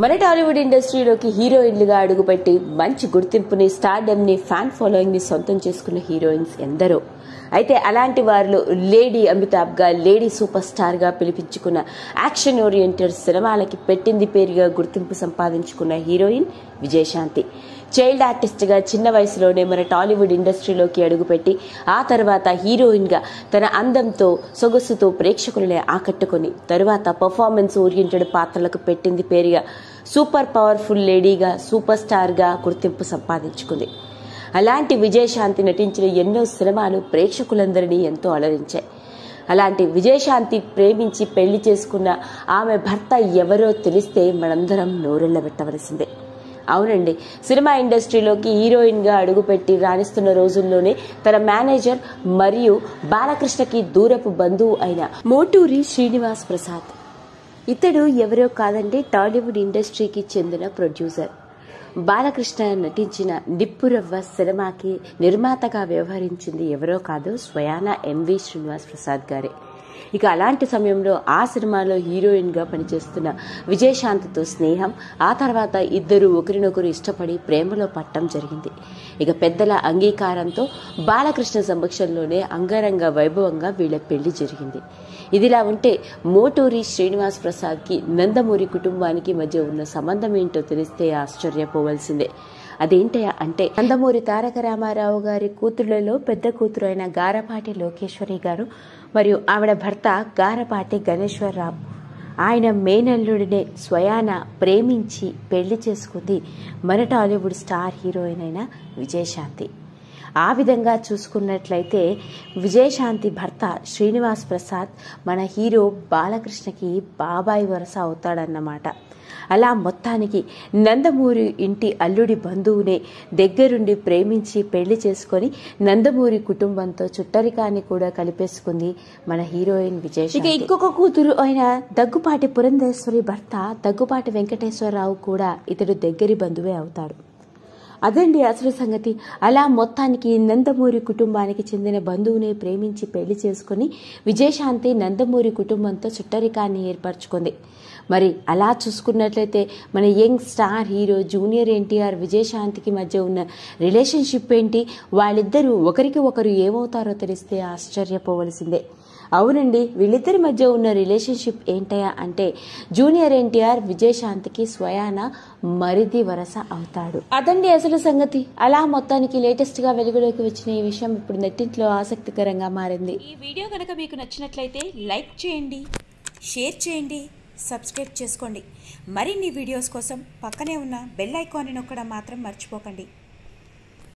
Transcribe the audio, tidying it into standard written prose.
మన టాలీవుడ్ ఇండస్ట్రీలోకి హీరోయిన్లుగా అడుగుపెట్టి మంచి గుర్తింపుని, స్టార్డమ్ని, ఫ్యాన్ ఫాలోయింగ్ని సొంతం చేసుకున్న హీరోయిన్స్ ఎందరో. అయితే అలాంటి వారిలో లేడీ అమితాబ్గా, లేడీ సూపర్ స్టార్గా పిలిపించుకున్న, యాక్షన్ ఓరియంటెడ్ సినిమాలకి పెట్టింది పేరుగా గుర్తింపు సంపాదించుకున్న హీరోయిన్ విజయశాంతి. చైల్డ్ ఆర్టిస్ట్గా చిన్న వయసులోనే మన టాలీవుడ్ ఇండస్ట్రీలోకి అడుగుపెట్టి ఆ తర్వాత హీరోయిన్గా తన అందంతో, సొగసుతో ప్రేక్షకులని ఆకట్టుకుని తరువాత పర్ఫార్మెన్స్ ఓరియంటెడ్ పాత్రలకు పెట్టింది పేరుగా సూపర్ పవర్ఫుల్ లేడీగా, సూపర్ స్టార్గా గుర్తింపు సంపాదించుకుంది. అలాంటి విజయశాంతి నటించిన ఎన్నో సినిమాలు ప్రేక్షకులందరినీ ఎంతో అలరించాయి. అలాంటి విజయశాంతి ప్రేమించి పెళ్లి చేసుకున్న ఆమె భర్త ఎవరో తెలిస్తే మనందరం నోరెళ్లబెట్టవలసిందే. అవునండి, సినిమా ఇండస్ట్రీలోకి హీరోయిన్గా అడుగుపెట్టి రాణిస్తున్న రోజుల్లోనే తన మేనేజర్ మరియు బాలకృష్ణకి దూరపు బంధువు అయిన మోటూరి శ్రీనివాస్ ప్రసాద్. ఇతడు ఎవరో కాదండి, టాలీవుడ్ ఇండస్ట్రీకి చెందిన ప్రొడ్యూసర్. బాలకృష్ణ నటించిన నిప్పురవ్వ సినిమాకి నిర్మాతగా వ్యవహరించింది ఎవరో కాదు, స్వయానా ఎంవి శ్రీనివాస్ ప్రసాద్ గారే. ఇక అలాంటి సమయంలో ఆ సినిమాలో హీరోయిన్గా పనిచేస్తున్న విజయశాంతితో స్నేహం, ఆ తర్వాత ఇద్దరు ఒకరినొకరు ఇష్టపడి ప్రేమలో పట్టడం జరిగింది. ఇక పెద్దల అంగీకారంతో బాలకృష్ణ సమక్షంలోనే అంగరంగ వైభవంగా వీళ్ళ పెళ్లి జరిగింది. ఇదిలా ఉంటే మోటూరి శ్రీనివాస్ ప్రసాద్కి నందమూరి కుటుంబానికి మధ్య ఉన్న సంబంధం ఏంటో తెలిస్తే ఆశ్చర్యపోవలసిందే. అదేంటయా అంటే, నందమూరి తారక రామారావు గారి కూతుళ్లలో పెద్ద కూతురు అయిన గారపాటి లోకేశ్వరి గారు మరియు ఆవిడ భర్త గారపాటి గణేశ్వరరావు, ఆయన మేనల్లుడినే స్వయాన ప్రేమించి పెళ్లి చేసుకుంది మన టాలీవుడ్ స్టార్ హీరోయిన్ అయిన విజయశాంతి. ఆ విధంగా చూసుకున్నట్లయితే విజయశాంతి భర్త శ్రీనివాస్ ప్రసాద్ మన హీరో బాలకృష్ణకి బాబాయ్ వరస అవుతాడన్నమాట. అలా మొత్తానికి నందమూరి ఇంటి అల్లుడి బంధువునే దగ్గరుండి ప్రేమించి పెళ్లి చేసుకొని నందమూరి కుటుంబంతో చుట్టరికాన్ని కూడా కలిపేసుకుంది మన హీరోయిన్ విజయశాంతి. ఇక ఇంకొక కూతురు అయిన దగ్గుపాటి పురంధేశ్వరి భర్త దగ్గుపాటి వెంకటేశ్వరరావు కూడా ఇతడు దగ్గరి బంధువే అవుతాడు. అదండి అసలు సంగతి. అలా మొత్తానికి నందమూరి కుటుంబానికి చెందిన బంధువునే ప్రేమించి పెళ్లి చేసుకుని విజయశాంతి నందమూరి కుటుంబంతో చుట్టరికాన్ని ఏర్పరచుకుంది. మరి అలా చూసుకున్నట్లయితే మన young star hero junior NTR విజయశాంతికి మధ్య ఉన్న రిలేషన్షిప్ ఏంటి, వాళ్ళిద్దరూ ఒకరికి ఒకరు ఏమవుతారో తెలిస్తే ఆశ్చర్యపోవలసిందే. అవునండి, వీళ్ళిద్దరి మధ్య ఉన్న రిలేషన్షిప్ ఏంటయా అంటే, జూనియర్ ఎన్టీఆర్ విజయశాంతికి స్వయాన మరిది వరస అవుతాడు. అదండి అసలు సంగతి. అలా మొత్తానికి లేటెస్ట్ గా వెలుగులోకి వచ్చిన ఈ విషయం ఇప్పుడు నెట్టింట్లో ఆసక్తికరంగా మారింది. ఈ వీడియో కనుక మీకు నచ్చినట్లయితే లైక్ చేయండి, షేర్ చేయండి, సబ్స్క్రైబ్ చేసుకోండి. మరిన్ని వీడియోస్ కోసం పక్కనే ఉన్న బెల్ ఐకాన్ని నొక్కడం మాత్రం మర్చిపోకండి.